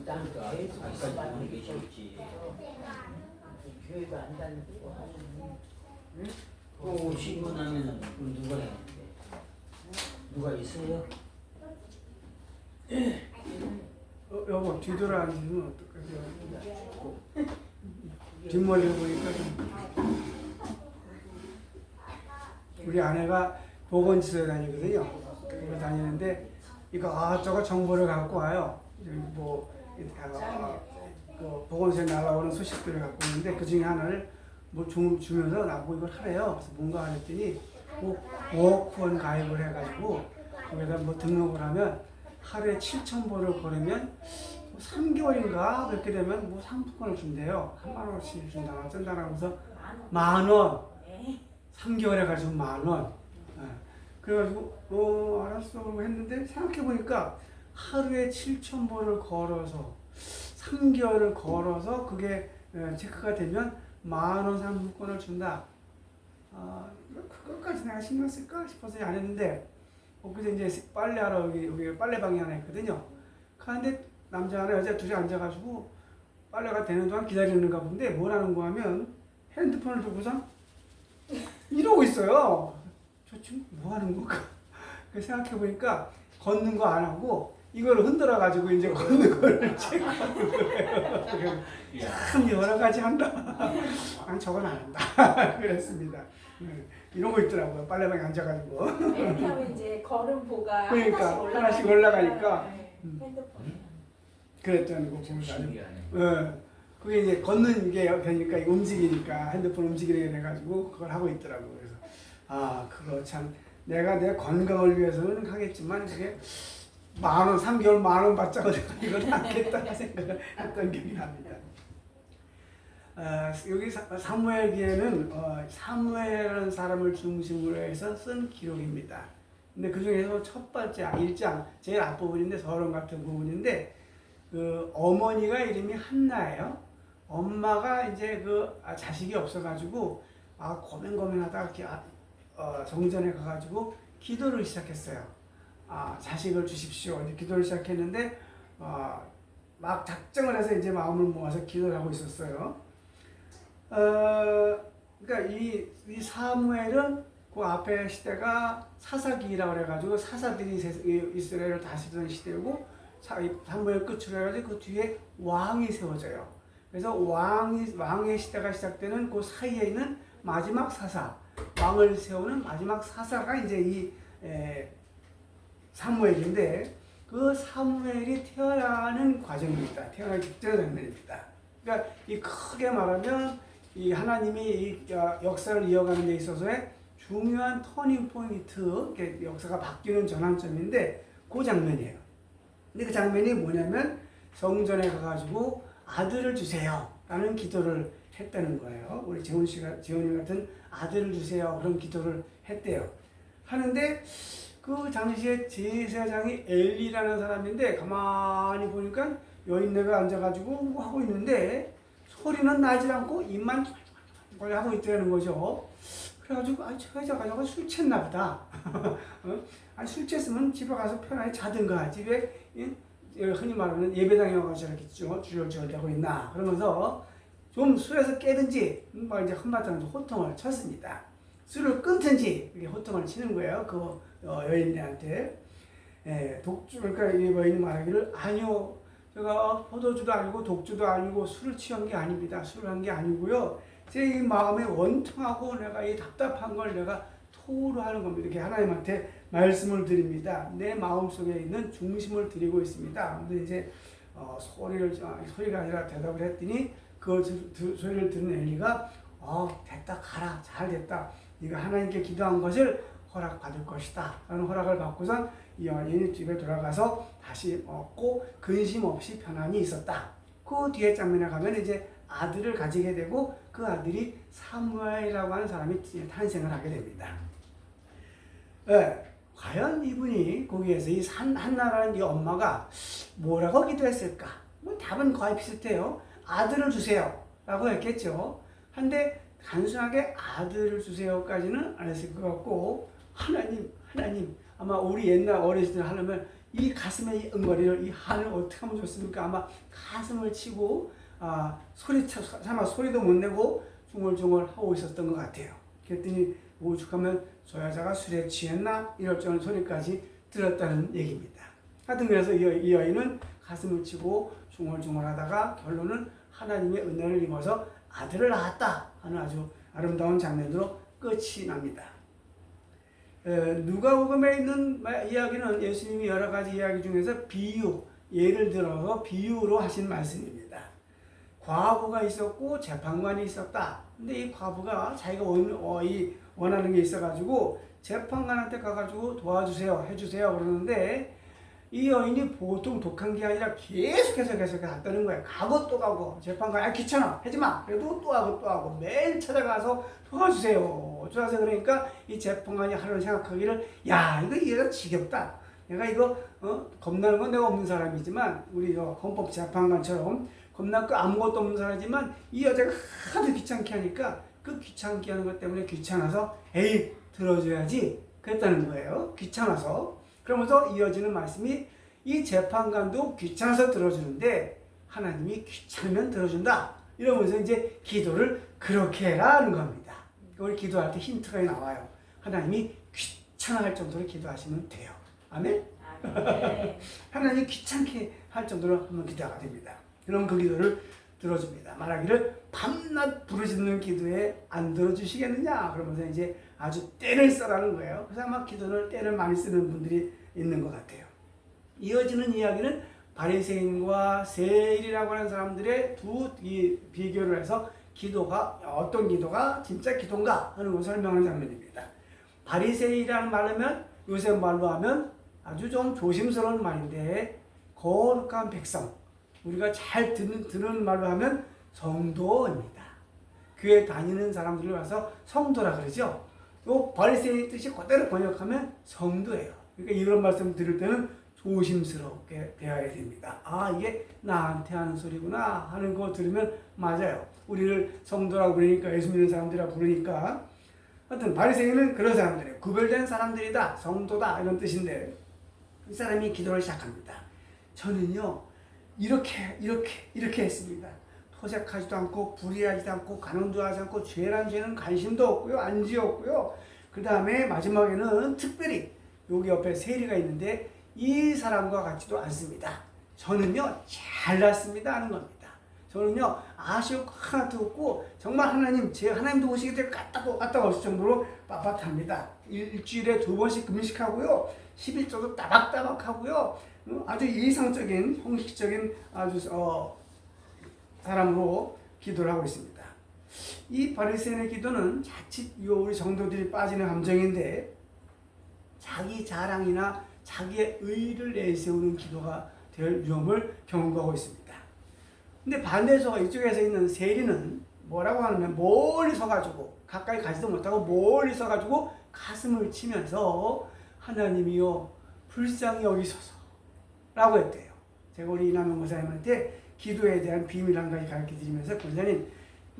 땅가 아직까지 보는 게 쉽지. 교회도 안 다니고 하는. 응? 또 신문하면은 누가 다니는데? 누가 있어요? 여보 뒤돌아 앉으면 어떡하죠? 뒷머리를 보니까 좀 우리 아내가 보건시설 다니거든요. 그거 다니는데 이거 저거 정보를 갖고 와요. 뭐 그 보건소에 날아오는 소식들을 갖고 있는데 그 중에 하나를 뭐 주면서 나보고 이걸 하래요. 그래서 뭔가 하랬더니 뭐 워크원 가입을 해가지고 거기다 뭐 등록을 하면 하루에 7,000보를 걸으면 3개월인가 그렇게 되면 뭐 상품권을 준대요. 3만 원씩 준다고 어쩐다라고 해서 10,000원 3개월 해가지고 10,000원. 그래가지고 알았어 그러고 했는데 생각해보니까 하루에 7,000보를 걸어서 3개월을 걸어서 그게 체크가 되면 10,000원 상품권을 준다. 그것까지 내가 신경 쓸까 싶어서 안 했는데 그래서 이제 빨래하러 여기 빨래방이 하나 있거든요. 그런데 남자 하나 여자 둘이 앉아가지고 빨래가 되는 동안 기다리는가 본데 뭐라는 거 하면 핸드폰을 두고서 이러고 있어요. 저 지금 뭐 하는 건가? 생각해보니까 걷는 거 안 하고 이걸 흔들어가지고 이제 걷는 거를 체크하는 거예요. 참 여러 가지 한다. 난 저건 안 한다. 그랬습니다. 이런 거 있더라고요. 빨래방에 앉아가지고. 이렇게 하면 이제 걸음보가 그러니까 하나씩 올라가니까. 핸드폰. 그랬다는 거 보면서 아주. 신기하네. 그게 이제 걷는 게 되니까 움직이니까 핸드폰 움직이게 돼가지고 그걸 하고 있더라고요. 그래서 그거 참 내가 내 건강을 위해서는 하겠지만 그게 10,000원 3개월 10,000원 받자고 내가 이걸 하겠다는 생각을 했던 기억이 납니다. 여기 사무엘기에는 사무엘이라는 사람을 중심으로 해서 쓴 기록입니다. 근데 그 중에서 첫 번째 1장 제일 앞부분인데 서론 같은 부분인데 그 어머니가 이름이 한나예요. 엄마가 이제 그 자식이 없어가지고 고민고민하다가 이렇게 정전에 가가지고 기도를 시작했어요. 자식을 주십시오. 이제 기도를 시작했는데 막 작정을 해서 이제 마음을 모아서 기도를 하고 있었어요. 그러니까 이 사무엘은 그 앞에 시대가 사사기라고 그래가지고 사사들이 이스라엘을 다스리던 시대고 사무엘 끝으로 해가지고 그 뒤에 왕이 세워져요. 그래서 왕의 시대가 시작되는 그 사이에 있는 마지막 사사, 왕을 세우는 마지막 사사가 이제 이 사무엘인데 그 사무엘이 태어나는 과정입니다. 태어나기 직전의 장면입니다. 그러니까 이 크게 말하면 이 하나님이 이 역사를 이어가는 데 있어서의 중요한 터닝 포인트, 역사가 바뀌는 전환점인데 그 장면이에요. 근데 그 장면이 뭐냐면 성전에 가가지고 아들을 주세요 라는 기도를 했다는 거예요. 우리 지원이 같은 아들을 주세요 그런 기도를 했대요. 하는데 그 당시에 제사장이 엘리라는 사람인데 가만히 보니까 여인네가 앉아가지고 뭐 하고 있는데 소리는 나지 않고 입만 하고 있다는 거죠. 그래가지고 저 여자가 저거 술 취했나 보다. 술 취했으면 집에 가서 편하게 자든가 집에 흔히 말하는 예배당에 와서 이렇게 주절주절되고 있나 그러면서 좀 술에서 깨든지 뭐 이제 한마디로 호통을 쳤습니다. 술을 끊든지 이렇게 호통을 치는 거예요. 그 여인들한테. 그러니까 이 여인이 말하기를 아니요. 제가 포도주도 아니고 독주도 아니고 술을 취한 게 아닙니다. 술을 한 게 아니고요. 제 이 마음에 원통하고 내가 이 답답한 걸 내가 토로 하는 겁니다. 이렇게 하나님한테 말씀을 드립니다. 내 마음속에 있는 중심을 드리고 있습니다. 근데 이제 소리가 아니라 대답을 했더니 그 소리를 들은 엘리가 됐다 가라 잘 됐다. 네가 하나님께 기도한 것을 허락받을 것이다 라는 허락을 받고선 이 여인이 집에 돌아가서 다시 먹고 근심 없이 편안히 있었다. 그 뒤에 장면에 가면 이제 아들을 가지게 되고 그 아들이 사무엘이라고 하는 사람이 탄생을 하게 됩니다. 과연 이분이 거기에서 이 한나라는 이 엄마가 뭐라고 기도했을까? 뭐 답은 거의 비슷해요. 아들을 주세요 라고 했겠죠. 한데 단순하게 아들을 주세요까지는 안 했을 것 같고 하나님 아마 우리 옛날 어렸을 때 하려면 이 가슴의 이 응거리를 이 한을 어떻게 하면 좋습니까? 아마 가슴을 치고 차마 소리도 못 내고 중얼중얼 하고 있었던 것 같아요. 그랬더니 오죽하면 저 여자가 술에 취했나 이럴 정도 소리까지 들었다는 얘기입니다. 하여튼 그래서 이 여인은 가슴을 치고 중얼중얼하다가 결론은 하나님의 은혜를 입어서 아들을 낳았다 하는 아주 아름다운 장면으로 끝이 납니다. 누가복음에 있는 이야기는 예수님이 여러 가지 이야기 중에서 예를 들어서 비유로 하신 말씀입니다. 과부가 있었고 재판관이 있었다. 근데 이 과부가 자기가 원하는 게 있어가지고 재판관한테 가가지고 도와주세요, 해주세요 그러는데 이 여인이 보통 독한 게 아니라 계속해서 갔다는 거예요. 가고 또 가고 재판관 귀찮아 하지마 그래도 또 하고 매일 찾아가서 도와주세요 그러니까 이 재판관이 하루는 생각하기를 야 이거 얘가 지겹다. 내가 이거 겁나는 건 내가 없는 사람이지만 우리 헌법 재판관처럼 겁나고 아무것도 없는 사람이지만 이 여자가 하도 귀찮게 하니까 그 귀찮게 하는 것 때문에 귀찮아서 에이 들어줘야지 그랬다는 거예요. 귀찮아서. 그러면서 이어지는 말씀이 이 재판관도 귀찮아서 들어주는데 하나님이 귀찮으면 들어준다. 이러면서 이제 기도를 그렇게 해라 하는 겁니다. 우리 기도할 때 힌트가 나와요. 하나님이 귀찮아할 정도로 기도하시면 돼요. 아멘? 하나님이 귀찮게 할 정도로 한번 기도가 됩니다. 그럼 그 기도를 들어줍니다. 말하기를 밤낮 부르짖는 기도에 안 들어주시겠느냐 그러면서 이제 아주 때를 써라는 거예요. 그래서 아마 기도를 때를 많이 쓰는 분들이 있는 것 같아요. 이어지는 이야기는 바리새인과 세일이라고 하는 사람들의 비교를 해서 기도가 어떤 기도가 진짜 기도인가 하는 걸 설명하는 장면입니다. 바리새인이라는 말하면 요새 말로 하면 아주 좀 조심스러운 말인데 거룩한 백성 우리가 잘 듣는 말로 하면 성도입니다. 교회 다니는 사람들을 와서 성도라 그러죠. 또 바리새인 뜻이 그대로 번역하면 성도예요. 그러니까 이런 말씀 들을 때는 조심스럽게 대해야 됩니다. 아 이게 나한테 하는 소리구나 하는 거 들으면 맞아요. 우리를 성도라고 부르니까 예수 믿는 사람들이라고 부르니까 하여튼 바리새인은 그런 사람들이에요. 구별된 사람들이다. 성도다 이런 뜻인데 이 사람이 기도를 시작합니다. 저는요 이렇게 했습니다. 토색하지도 않고 불의하지도 않고 간음도 하지 않고 죄란 죄는 관심도 없고요. 안지었고요. 그 다음에 마지막에는 특별히 여기 옆에 세리가 있는데 이 사람과 같지도 않습니다. 저는요 잘났습니다 하는 겁니다. 저는요 아쉬워 하나도 없고 정말 하나님도 오시게 될 갔다 오실 정도로 빳빳합니다. 일주일에 2번씩 금식하고요. 11조도 따박따박 하고요. 아주 이상적인 형식적인 아주 사람으로 기도를 하고 있습니다. 이 바리새인의 기도는 자칫 우리 성도들이 빠지는 함정인데 자기 자랑이나 자기의 의를 내세우는 기도가 될 위험을 경고하고 있습니다. 근데 반대서 이쪽에서 있는 세리는 뭐라고 하냐면 멀리 서가지고 가까이 가지도 못하고 멀리 서가지고 가슴을 치면서 하나님이여 불쌍히 여기소서 라고 했대요. 제가 우리 이남영 목사님한테 기도에 대한 비밀 한 가지 가르쳐드리면서 목사님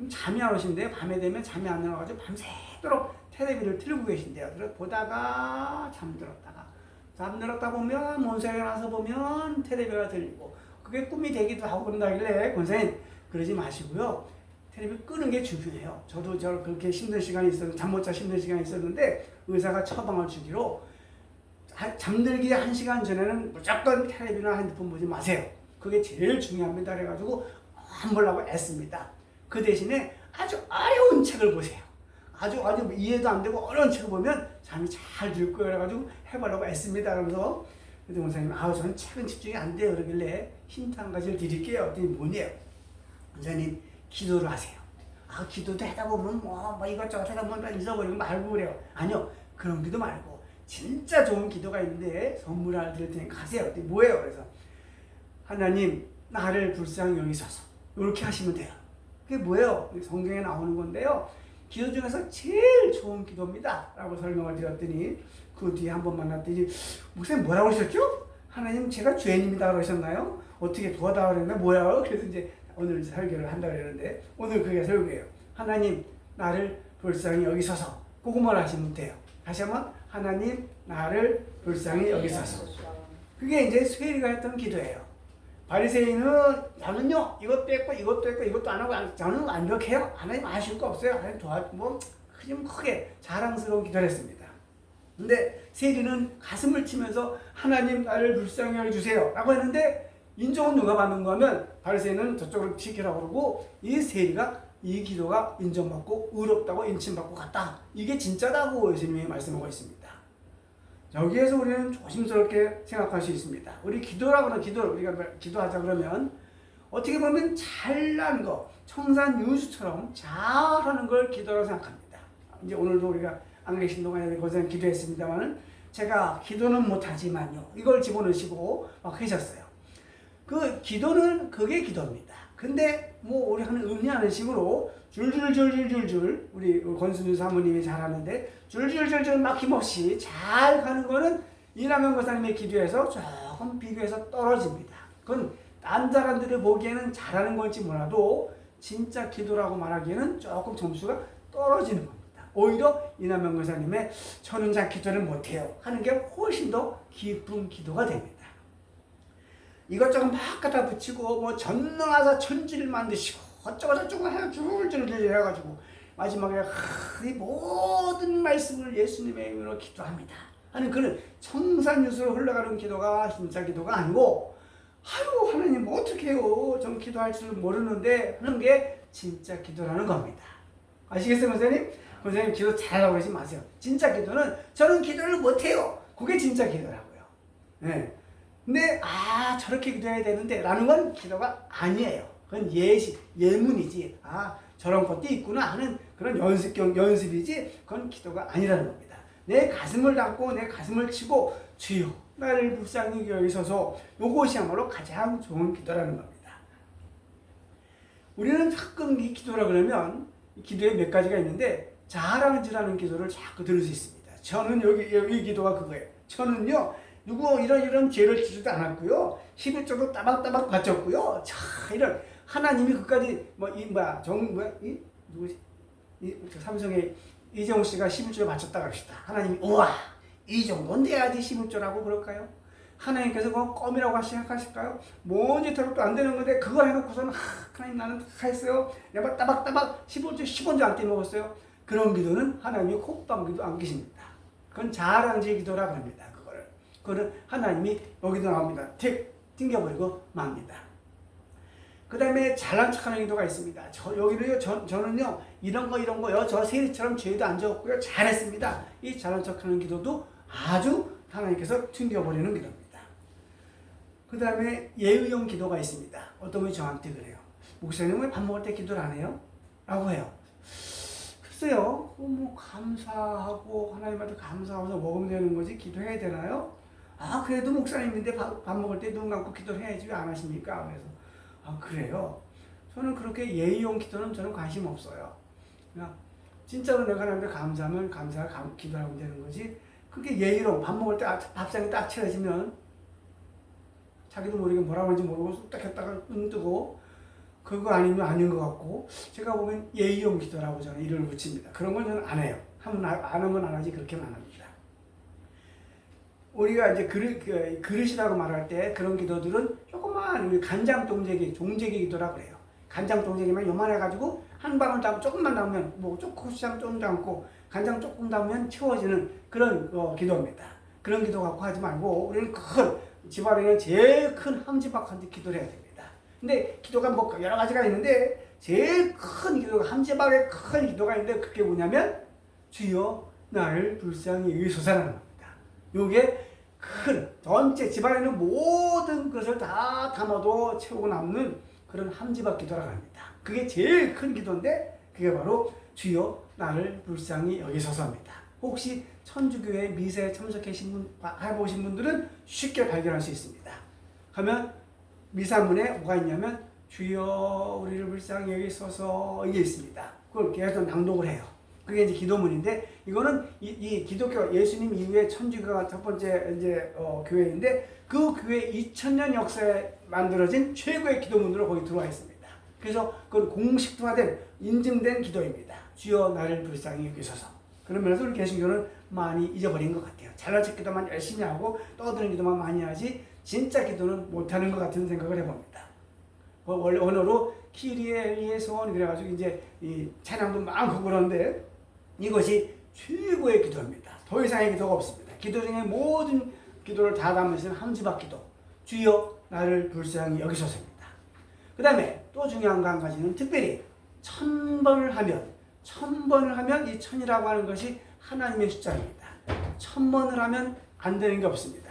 잠이 안 오신대요. 밤에 되면 잠이 안 나와가지고 밤새도록 텔레비를 틀고 계신대요. 그래서 보다가 잠들었다 보면 문새가 나서 보면 텔레비가 들리고 그게 꿈이 되기도 하고 그런다길래 권사님 그러지 마시고요. 텔레비 끄는 게 중요해요. 저도 그렇게 힘든 시간이 잠 못 자 힘든 시간이 있었는데 의사가 처방을 주기로 잠들기 1시간 전에는 무조건 텔레비나 핸드폰 보지 마세요. 그게 제일 중요합니다. 그래가지고 안 보려고 애씁니다. 그 대신에 아주 어려운 책을 보세요. 아주 이해도 안 되고 어려운 책을 보면 잠이 잘 들 거예요. 그래가지고 해보려고 애씁니다. 그러면서 그때 원사님 저는 책은 집중이 안 돼요. 그러길래 힌트 한 가지를 드릴게요. 그랬더니 뭐냐요? 원사님 기도를 하세요. 기도도 하다 보면 이것저것 하다 보면 잊어버리고 말고 그래요. 아니요. 그런 기도 말고 진짜 좋은 기도가 있는데 선물 하나 드릴 테니까 하세요. 그랬더니 뭐예요? 그래서 하나님 나를 불쌍히 여기소서 이렇게 하시면 돼요. 그게 뭐예요? 성경에 나오는 건데요. 기도 중에서 제일 좋은 기도입니다 라고 설명을 드렸더니 그 뒤에 한번 만났더니 목사님 뭐라고 하셨죠? 하나님 제가 죄인입니다 그러셨나요? 어떻게 도와달라고 그랬나? 뭐야? 그래서 이제 오늘 설교를 한다고 그랬는데 오늘 그게 설교예요. 하나님 나를 불쌍히 여기소서 그것만 하시면 돼요. 다시 한번 하나님 나를 불쌍히 여기소서 그게 이제 스웨리가 했던 기도예요. 바리새인은 저는요 이것도 했고 이것도 했고 이것도 안 하고 저는 완벽해요. 하나님 아실 거 없어요. 하나님 뭐 그냥 크게 자랑스러운 기도를 했습니다. 근데 세리는 가슴을 치면서 하나님 나를 불쌍히 여겨주세요 라고 했는데 인정은 누가 받는 거면 바리새인은 저쪽으로 튀기라고 그러고 이 세리가 이 기도가 인정받고 의롭다고 인침받고 갔다. 이게 진짜다고 예수님이 말씀하고 있습니다. 여기에서 우리는 조심스럽게 생각할 수 있습니다. 우리 기도라고 하는 우리가 기도하자 그러면 어떻게 보면 잘난 거, 청산유수처럼 잘하는 걸 기도라고 생각합니다. 이제 오늘도 우리가 안 계신 동안에 고생 기도했습니다만은 제가 기도는 못하지만요. 이걸 집어넣으시고 막 하셨어요. 그 기도는 그게 기도입니다. 근데 뭐 우리 하는 의미하는 식으로 줄줄줄줄줄줄 우리 권순주 사모님이 잘하는데 줄줄줄줄 막힘없이 잘 가는 거는 이남현 권사님의 기도에서 조금 비교해서 떨어집니다. 그건 딴 사람들이 보기에는 잘하는 건지 몰라도 진짜 기도라고 말하기에는 조금 점수가 떨어지는 겁니다. 오히려 이남현 권사님의 저는 잘 기도를 못해요 하는 게 훨씬 더 깊은 기도가 됩니다. 이것저것 막 갖다 붙이고 뭐 전능하사 천지를 만드시고 어쩌고저쩌고 해서 줄줄줄 해가지고 마지막에 이 모든 말씀을 예수님의 이름으로 기도합니다 하는 그런 청산유수로 흘러가는 기도가 진짜 기도가 아니고 아유 하나님 뭐 어떻게 해요 전 기도할 줄 모르는데 하는 게 진짜 기도라는 겁니다. 아시겠어요 선생님? 선생님 기도 잘하라고 그러지 마세요. 진짜 기도는 저는 기도를 못해요 그게 진짜 기도라고요. 네. 근데 저렇게 기도해야 되는데 라는 건 기도가 아니에요. 그건 예문이지. 저런 것도 있구나 하는 그런 연습이지 그건 기도가 아니라는 겁니다. 내 가슴을 닫고 내 가슴을 치고 주여 나를 불쌍히 여기소서 요것이야말로 가장 좋은 기도라는 겁니다. 우리는 가끔 이 기도라 그러면 기도에 몇 가지가 있는데 자랑질하는 기도를 자꾸 들을 수 있습니다. 저는 여기 기도가 그거예요. 저는요 누구 이런 죄를 지지도 않았고요. 11조도 따박따박 바쳤고요. 자, 이런 하나님이 그까지 누구지? 삼성의 이정우 씨가 11조를 바쳤다고 합시다. 하나님이 우와 이 정도는 돼야지 11조라고 그럴까요? 하나님께서 그건 껌이라고 생각하실까요? 뭔 짓도 안 되는 건데 그걸 해놓고서는 하나님 나는 다 했어요. 내가 따박따박 10원조 안 떼먹었어요. 그런 기도는 하나님이 콧방귀도 안 계십니다. 그건 자랑질 기도라고 합니다. 그거는 하나님이 여기도 나옵니다. 튕겨버리고 맙니다. 그 다음에 잘난 척하는 기도가 있습니다. 저는요 이런 거요 저 세리처럼 죄도 안 적었고요 잘했습니다. 이 잘난 척하는 기도도 아주 하나님께서 튕겨버리는 기도입니다. 그 다음에 예의용 기도가 있습니다. 어떤 분이 저한테 그래요. 목사님 왜 밥 먹을 때 기도를 안 해요? 라고 해요. 글쎄요 뭐 감사하고 하나님한테 감사하면서 먹으면 되는 거지 기도해야 되나요? 그래도 목사님인데 밥 먹을 때 눈 감고 기도를 해야지 왜 안 하십니까? 그래서 그래요? 저는 그렇게 예의용 기도는 저는 관심 없어요. 그냥 진짜로 내가 하나님께 감사하면 기도하면 되는 거지 그게 예의로 밥 먹을 때 밥상이 딱 차려지면 자기도 모르게 뭐라고 하는지 모르고 쑥딱 했다가 눈 뜨고 그거 아니면 아닌 것 같고 제가 보면 예의용 기도라고 저는 이름을 붙입니다. 그런 건 저는 안 해요. 안 하면 안 하지 그렇게는 안 합니다. 우리가 이제 그릇이라고 말할 때 그런 기도들은 조그만 간장동재기, 종재기 기도라고 그래요. 간장동재기만 요만해가지고 한 방울 담으면 조금만 담으면 뭐 고추장 좀 담고 간장 조금 담으면 채워지는 그런 기도입니다. 그런 기도 갖고 하지 말고 우리는 집안에는 제일 큰 함지박한테 기도를 해야 됩니다. 근데 기도가 뭐 여러 가지가 있는데 제일 큰 기도가 함지박에 큰 기도가 있는데 그게 뭐냐면 주여 나를 불쌍히 여기소서라는 겁니다. 요게 큰 전체 집안에 있는 모든 것을 다 담아도 채우고 남는 그런 함지박 기도라고 합니다. 그게 제일 큰 기도인데 그게 바로 주여 나를 불쌍히 여기소서입니다. 혹시 천주교회 미사에 해보신 분들은 쉽게 발견할 수 있습니다. 하면 미사문에 뭐가 있냐면 주여 우리를 불쌍히 여기소서 이게 있습니다. 그걸 계속 낭독을 해요. 그게 이제 기도문인데 이거는 이 기독교 예수님 이후에 천주교가 첫 번째 교회인데 그 교회 2000년 역사에 만들어진 최고의 기도문으로 거기 들어와 있습니다. 그래서 그건 공식화된 인증된 기도입니다. 주여 나를 불쌍히 여기소서. 그런 면에서 우리 개신교는 많이 잊어버린 것 같아요. 잘난 척 기도만 열심히 하고 떠드는 기도만 많이 하지 진짜 기도는 못하는 것 같은 생각을 해봅니다. 원래 언어로 키리에 엘리에손 그래가지고 이제 이 찬양도 많고 그런데 이것이 최고의 기도입니다. 더 이상의 기도가 없습니다. 기도 중에 모든 기도를 다 담으신 함지박 기도. 주여 나를 불쌍히 여기소서입니다. 그 다음에 또 중요한 거 한 가지는 특별히 1000번을 하면 이 1000이라고 하는 것이 하나님의 숫자입니다. 1000번을 하면 안 되는 게 없습니다.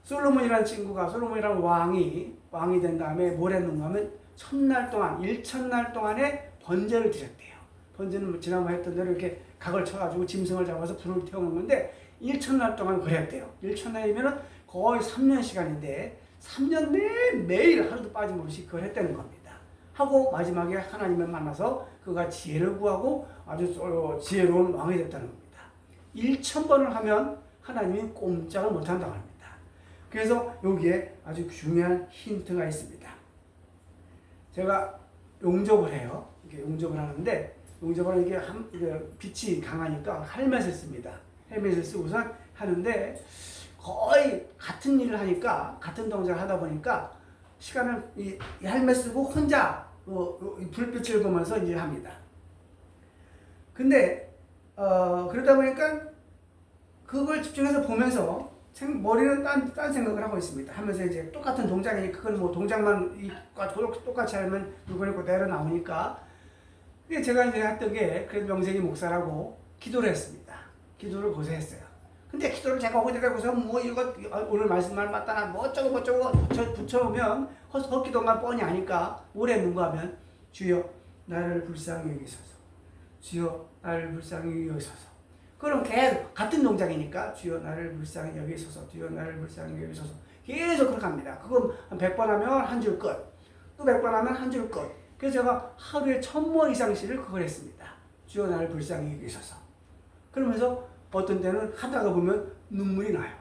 솔로몬이라는 친구가 솔로몬이라는 왕이 된 다음에 뭘 했는가 하면 1000날 동안 1000날 동안에 번제를 드렸대요. 번제는 지난번에 했던 대로 이렇게 각을 쳐가지고 짐승을 잡아서 불을 태우는 건데 1000날 동안 그랬대요. 1000날이면 거의 3년 시간인데 3년 내내 매일 하루도 빠짐없이 그걸 했다는 겁니다. 하고 마지막에 하나님을 만나서 그가 지혜를 구하고 아주 지혜로운 왕이 됐다는 겁니다. 1000번을 하면 하나님이 꼼짝을 못한다고 합니다. 그래서 여기에 아주 중요한 힌트가 있습니다. 제가 용접을 해요. 이게 용접을 하는데 용접을 이게 빛이 강하니까 헬멧을 씁니다. 헬멧을 쓰고선 하는데 거의 같은 일을 하니까 같은 동작을 하다 보니까 시간을 이 헬멧 쓰고 혼자 불빛을 보면서 이제 합니다. 근데 그러다 보니까 그걸 집중해서 보면서 머리는 딴 생각을 하고 있습니다. 하면서 이제 똑같은 동작이니 그건 뭐 동작만 똑같이 하면 물건이 그대로 나오니까 제가 이제 했던 게 그래도 명색이 목사라고 기도를 했습니다. 기도를 고생했어요. 근데 기도를 제가 어디다 고서 뭐 이거 오늘 말씀만 맞다나 뭐 어쩌고 붙여오면 헛기도만 뻔히 아니까 뭘 했는가 하면 주여 나를 불쌍히 여기소서 주여 나를 불쌍히 여기소서. 그럼 계속 같은 동작이니까 주여 나를 불쌍히 여기소서 주여 나를 불쌍히 여기소서 계속 그렇게 합니다. 그거 한 100번 하면 한 줄 끝, 또 100번 하면 한 줄 끝. 그래서 제가 하루에 1000번 이상씩을 그걸 했습니다. 주여 나를 불쌍히 여기소서. 그러면서 어떤 때는 하다가 보면 눈물이 나요.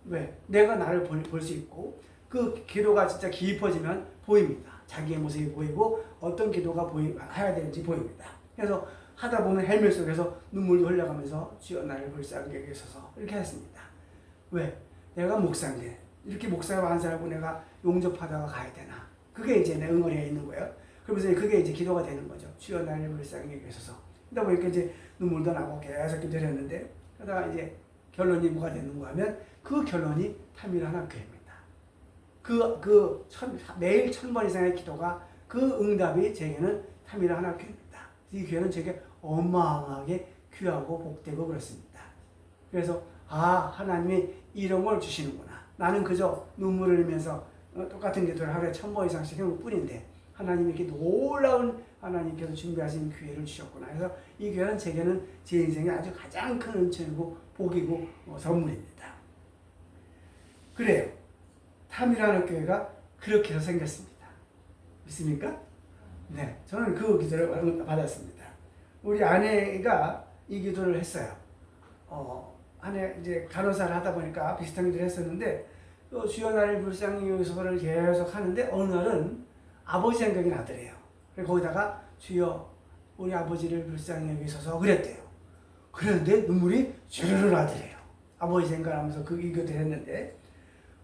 왜? 내가 나를 볼 수 있고 그 기도가 진짜 깊어지면 보입니다. 자기의 모습이 보이고 어떤 기도가 해야 되는지 보입니다. 그래서 하다 보면 헬멧 속에서 눈물도 흘려가면서 주여 나를 불쌍히 여기소서 이렇게 했습니다. 왜? 내가 목사인데 이렇게 목사가 완사하고 내가 용접하다가 가야 되나? 그게 이제 내 응어리에 있는 거예요. 그러면서 그게 이제 기도가 되는 거죠. 주여 나를 불쌍히 여기소서. 그러다 보니까 이제 눈물도 나고 계속 기도를 했는데 그러다가 이제 결론이 뭐가 되는가 하면 그 결론이 타밀하나교회입니다. 매일 1000번 이상의 기도가 그 응답이 제게는 타밀하나교회입니다. 이 교회는 제게 어마어마하게 귀하고 복되고 그렇습니다. 그래서 하나님이 이런 걸 주시는구나. 나는 그저 눈물을 흘리면서 똑같은 기도를 하루에 1000번 이상씩 해올 뿐인데 하나님이 이렇게 놀라운 하나님께서 준비하신 기회를 주셨구나. 그래서 이 교회는 제게는 제 인생에 아주 가장 큰 은총이고 복이고 선물입니다. 그래요. 탐이라는 교회가 그렇게 해서 생겼습니다. 믿습니까? 네, 저는 그 기도를 받았습니다. 우리 아내가 이 기도를 했어요. 아내 이제 간호사를 하다 보니까 비슷한 기도를 했었는데 주여 나를 불쌍히 여기소서를 계속 하는데 어느 날은 아버지 생각이 나더래요. 그래서 거기다가 주여 우리 아버지를 불쌍히 여기소서 그랬대요. 그랬는데 눈물이 주르르 나더래요. 아버지 생각하면서 그 기도를 했는데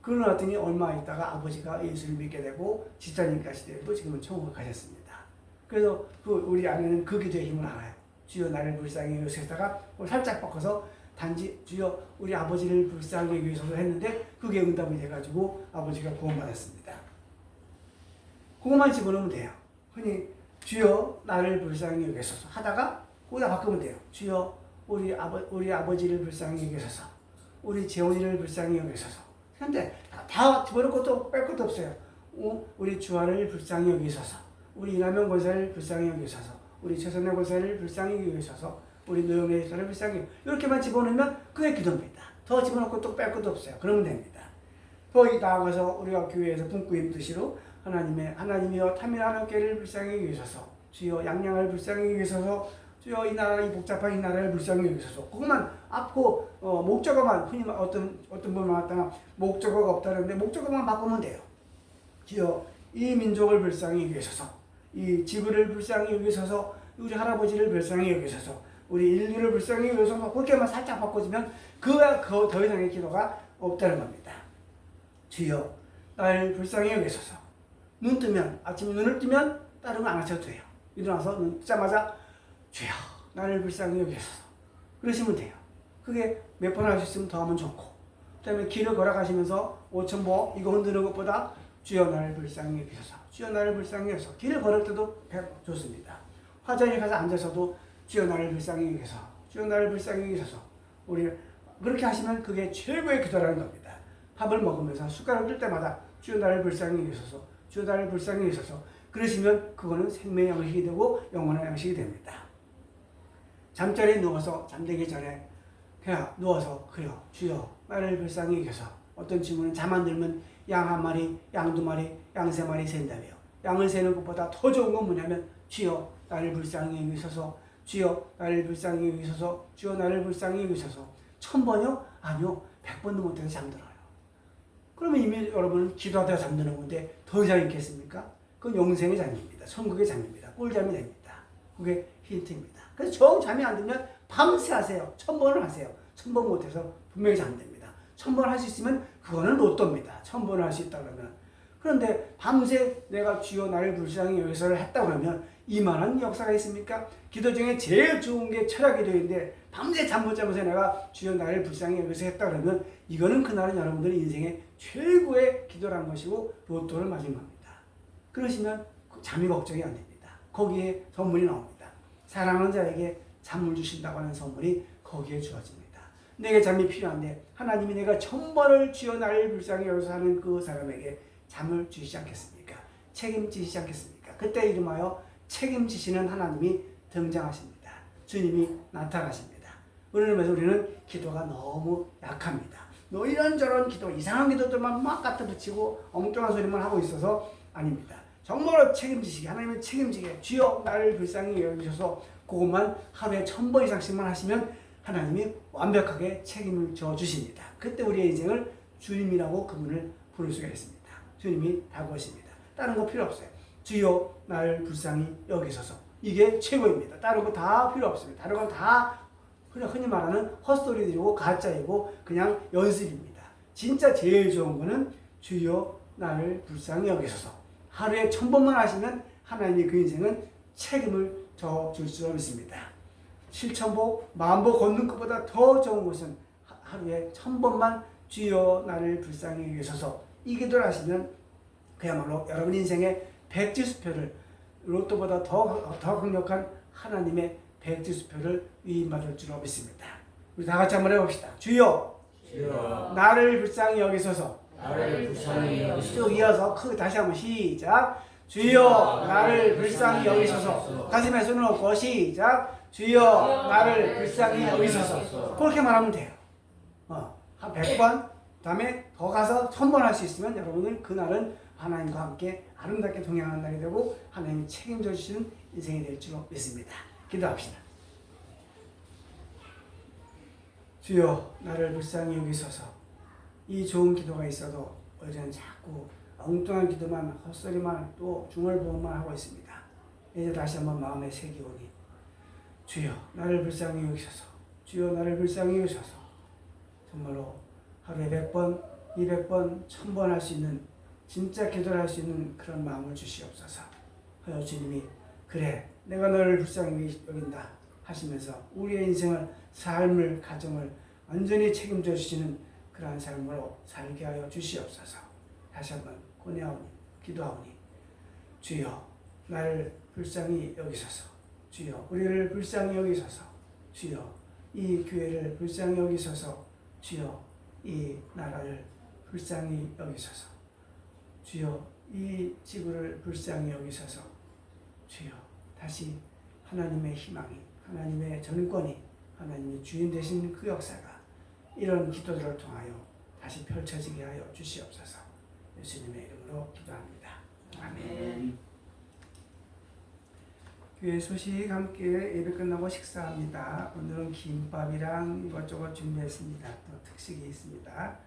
그러고 났더니 얼마 있다가 아버지가 예수를 믿게 되고 집사님까지 되고 지금은 천국을 가셨습니다. 그래서 우리 아내는 그 기도의 힘을 알아요. 주여 나를 불쌍히 여기소서다가 살짝 바꿔서 단지 주여 우리 아버지를 불쌍히 여기소서 했는데 그게 응답이 돼가지고 아버지가 구원받았습니다. 그것만 집어넣으면 돼요. 흔히 주여 나를 불쌍히 여기소서 하다가 거기다 바꾸면 돼요. 주여 우리 아버지를 불쌍히 여기소서 우리 재원이를 불쌍히 여기소서. 근데 다 집어넣을 것도 뺄 것도 없어요. 우리 주한을 불쌍히 여기소서 우리 이남영 권사를 불쌍히 여기소서 우리 최선의 권사를 불쌍히 여기소서 우리 노영래 권사를 불쌍히 이렇게만 집어넣으면 그게 기도입니다. 더 집어넣을 것도 뺄 것도 없어요. 그러면 됩니다. 더 나아가서 우리가 교회에서 품고 있는 뜻으로 하나님이여 탐이라는 교회를 불쌍히 여기소서 주여 양양을 불쌍히 여기소서 주여 이 나라 이 복잡한 이 나라를 불쌍히 여기소서. 그것만 앞고 목적어만 흔히 어떤 분만 왔다가 목적어가 없다는데 목적어만 바꾸면 돼요. 주여 이 민족을 불쌍히 여기소서 이 지구를 불쌍히 여기소서 우리 할아버지를 불쌍히 여기소서 우리 인류를 불쌍히 여기소서 그렇게만 살짝 바꿔주면 더 이상의 기도가 없다는 겁니다. 주여 나를 불쌍히 여기소서. 눈 뜨면 아침에 눈을 뜨면 다른 거 안 하셔도 돼요. 일어나서 눈 뜨자마자 주여 나를 불쌍히 여기소서 그러시면 돼요. 그게 몇 번 할 수 있으면 더 하면 좋고, 그 다음에 길을 걸어가시면서 5,000보 이거 흔드는 것보다 주여 나를 불쌍히 여기소서, 주여 나를 불쌍히 여기소서. 길을 걸을 때도 좋습니다. 화장실 가서 앉아서도 주여 나를 불쌍히 여기소서, 주여 나를 불쌍히 여기소서. 우리 그렇게 하시면 그게 최고의 기도라는 겁니다. 밥을 먹으면서 숟가락 뜰 때마다 주여 나를 불쌍히 여기소서, 주여 나를 불쌍히 여기소서 그러시면 그거는 생명의 양식이 되고 영원한 양식이 됩니다. 잠자리에 누워서 잠들기 전에 그냥 누워서 그래요. 주여 나를 불쌍히 여기소서. 어떤 친구는 잠 안 들면 양 한 마리, 양 두 마리, 양 세 마리 센다며요. 양을 세는 것보다 더 좋은 건 뭐냐면 주여 나를 불쌍히 여기소서, 주여 나를 불쌍히 여기소서, 주여 나를 불쌍히 여기소서. 1,000번이요? 아니요. 100번도 못해서 잠들어요. 그러면 이미 여러분은 기도하다가 잠드는 건데 더 이상 있겠습니까? 그건 영생의 잠입니다. 천국의 잠입니다. 꿀잠이 됩니다. 그게 힌트입니다. 그래서 정 잠이 안 들면 밤새 하세요. 1,000번을 하세요. 1,000번 못해서 분명히 잠듭니다. 1,000번 할 수 있으면 그거는 로또입니다. 1,000번을 할 수 있다 그러면. 그런데 밤새 내가 주여 나를 불쌍히 여기서를 했다 그러면 이만한 역사가 있습니까? 기도 중에 제일 좋은 게 철학 기도인데 밤새 잠 못 자면서 내가 주여 나를 불쌍히 여기서 했다 그러면 이거는 그날은 여러분들의 인생의 최고의 기도라는 것이고 로또를 맞은 겁니다. 그러시면 잠이 걱정이 안 됩니다. 거기에 선물이 나옵니다. 사랑하는 자에게 잠을 주신다고 하는 선물이 거기에 주어집니다. 내게 잠이 필요한데 하나님이 내가 1,000번을 주여 나를 불쌍히 여기서 하는 그 사람에게 잠을 주시지 않겠습니까? 책임지시지 않겠습니까? 그때 이름하여 책임지시는 하나님이 등장하십니다. 주님이 나타나십니다. 그러면서 우리는 기도가 너무 약합니다. 너 이런저런 기도, 이상한 기도들만 막 갖다 붙이고 엉뚱한 소리만 하고 있어서 아닙니다. 정말로 책임지시게, 하나님은 책임지게 주여 나를 불쌍히 여기셔서 그것만 하루에 1,000번 이상씩만 하시면 하나님이 완벽하게 책임을 져주십니다. 그때 우리의 인생을 주님이라고 그분을 부를 수가 있습니다. 주님이 다구하십니다. 다른 거 필요 없어요. 주여 나를 불쌍히 여기소서. 이게 최고입니다. 다른 거 다 필요 없습니다. 다른 건 다 그냥 흔히 말하는 헛소리들이고 가짜이고 그냥 연습입니다. 진짜 제일 좋은 거는 주여 나를 불쌍히 여기소서. 하루에 1,000번만 하시면 하나님이 그 인생은 책임을 져줄 수 있습니다. 7,000보, 10,000보 걷는 것보다 더 좋은 것은 하루에 1,000번만 주여 나를 불쌍히 여기소서 이 기도를 하시면 그야말로 여러분 인생의 백지수표를 로또보다 더 강력한 하나님의 백지수표를 위임받을 줄로 믿습니다. 우리 다 같이 한번 해봅시다. 주여, 주여 나를 불쌍히 여기소서. 나를 불쌍히 여기소서. 쭉 이어서 크게 다시 한번 시작. 주여 나를 불쌍히 여기소서. 가슴에 손을 얹고 시작. 주여 나를 불쌍히 여기소서. 그렇게 말하면 돼요. 한 100번, 다음에 더 가서 1,000번 할 수 있으면 여러분은 그날은 하나님과 함께 아름답게 동행하는 날이 되고 하나님이 책임져 주시는 인생이 될 줄로 믿습니다. 기도합시다. 주여 나를 불쌍히 여기소서. 이 좋은 기도가 있어도 어제는 자꾸 엉뚱한 기도만 헛소리만 또 중얼부얼만 하고 있습니다. 이제 다시 한번 마음에 새기오니 주여 나를 불쌍히 여기소서. 주여 나를 불쌍히 여기소서. 정말로 하루에 100번, 200번, 1,000번 할 수 있는 진짜 기도를 할 수 있는 그런 마음을 주시옵소서. 하여 주님이 그래 내가 너를 불쌍히 여긴다 하시면서 우리의 인생을 삶을 가정을 완전히 책임져 주시는 그러한 삶으로 살게 하여 주시옵소서. 다시 한번 고뇌하오니 기도하오니 주여 나를 불쌍히 여기소서. 주여 우리를 불쌍히 여기소서. 주여 이 교회를 불쌍히 여기소서. 주여 이 나라를 불쌍히 여기소서. 주여 이 지구를 불쌍히 여기소서. 주여 다시 하나님의 희망이 하나님의 전권이 하나님의 주인 되신 그 역사가 이런 기도들을 통하여 다시 펼쳐지게 하여 주시옵소서. 예수님의 이름으로 기도합니다. 아멘. 교회 소식 함께 예배 끝나고 식사합니다. 오늘은 김밥이랑 이것저것 준비했습니다. 또 특식이 있습니다.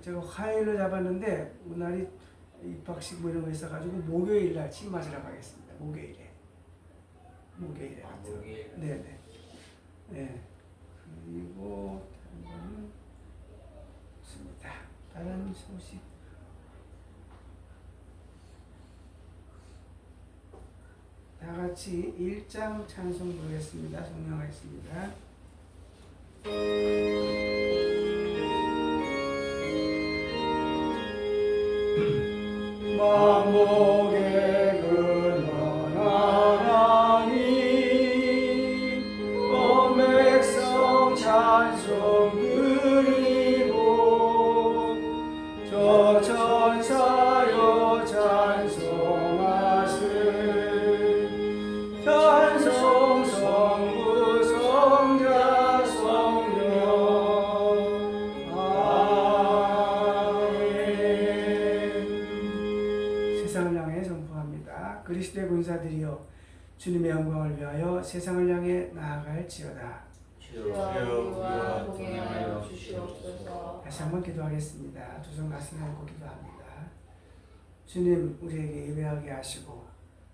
제가 화요일로 잡았는데 오늘이 입학식 뭐 이런 거 있어가지고 목요일날 침 맞으러 가겠습니다. 목요일에 하여튼. 네네. 네. 그리고 다른 거는 없습니다. 다른 소식. 다 같이 1장 찬송 부르겠습니다. 성령하겠습니다. 만복의 근원 하나님 온 백성 찬송 드리고 저 천사여 찬송하세 찬송 성부 성자 성령 아멘. 세상을 향해 선포합니다. 그리스도의 군사들이여 주님의 영광을 위하여 세상을 향해 나아갈지어다. 주여 우리와 동행하여 주시옵소서. 다시 한번 기도하겠습니다. 두 손 가슴에 얹고 기도합니다. 주님, 우리에게 예배하게 하시고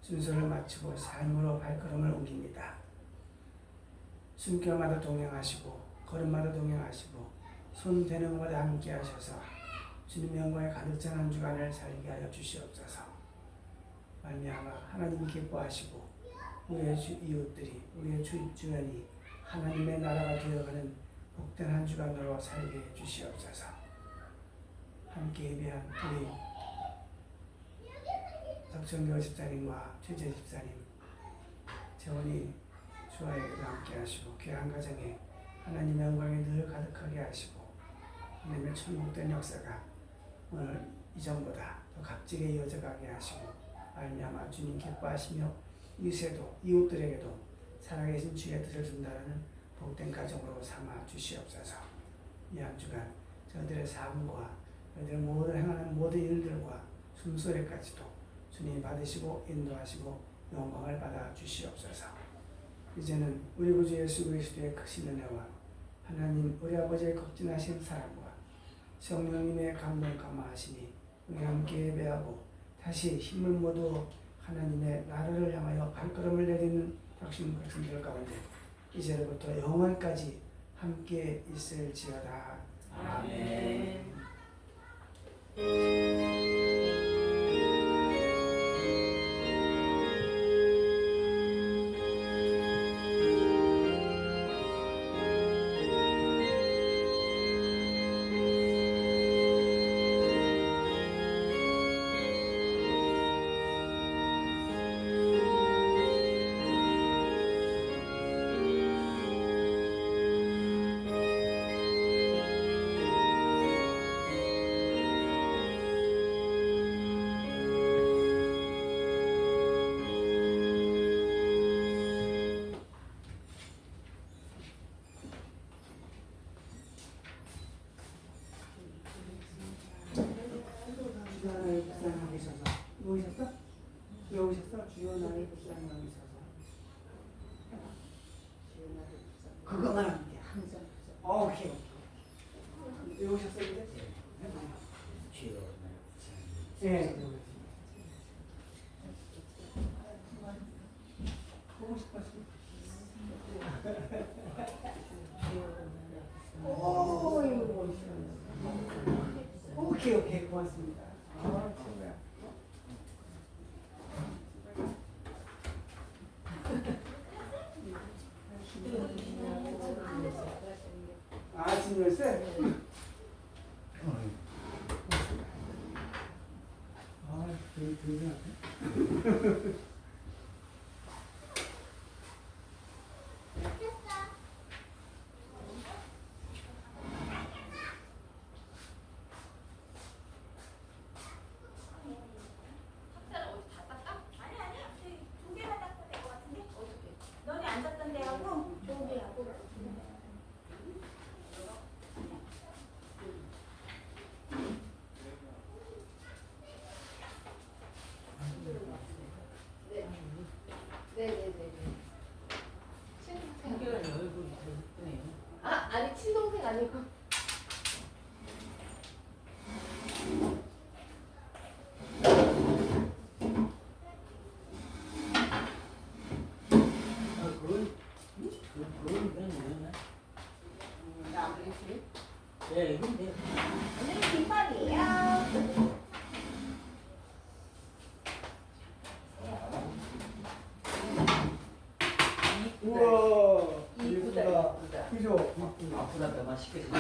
순서를 마치고 삶으로 발걸음을 옮깁니다. 숨결마다 동행하시고 걸음마다 동행하시고 손 대는 것마다 함께 하셔서 주님의 영광에 가득 찬 한 주간을 살게 하여 주시옵소서. 말미암아 하나님이 기뻐하시고 우리의 이웃들이 우리의 주변이 하나님의 나라가 되어가는 복된 한 주간으로 살게 해 주시옵소서. 함께 예배한 우리 덕정교 집사님과 최재 집사님, 재원이 주와에게도 함께 하시고 귀한 가정에 하나님의 영광이 늘 가득하게 하시고 하나님의 천국된 역사가 오늘 이전보다 더 값지게 이어져가게 하시고 말미암아 주님 기뻐하시며 이웃에도 이웃들에게도 살아계신 주의 뜻을 준다는 복된 가정으로 삼아 주시옵소서. 이 한 주간 저희들의 삶과 저희들 모든 행하는 모든 일들과 숨소리까지도 주님이 받으시고 인도하시고 영광을 받아 주시옵소서. 이제는 우리 구주 예수 그리스도의 크신 은혜와 하나님 우리 아버지의 극진하신 사랑과 성령님의 감동 감화하시니 우리 함께 예배하고 다시 힘을 모두 하나님의 나라를 향하여 발걸음을 내딛는 덕신 백성들 가운데 이제부터 영원까지 함께 있을지어다. 아멘. 주여 나의 불쌍하게 있어서 누우셨어? 누우셨어? 주여 나의 불쌍하게 있어서 그거만 하면 돼. 항상 오케이. 누우셨어 이제? 주여 예. 보고 싶었어. 오케이 고맙습니다. 최고야. 아침 열쇠? 되게 너네 앉았던 데하고 저기하고 네네네. 한결이 얼굴이 더 예쁘네요. 아니 친동생 아니고. 그건 뭐야? 나 아버지. 네, 근데 언니 빈말이 그죠? 아프다 때만 시켜주지.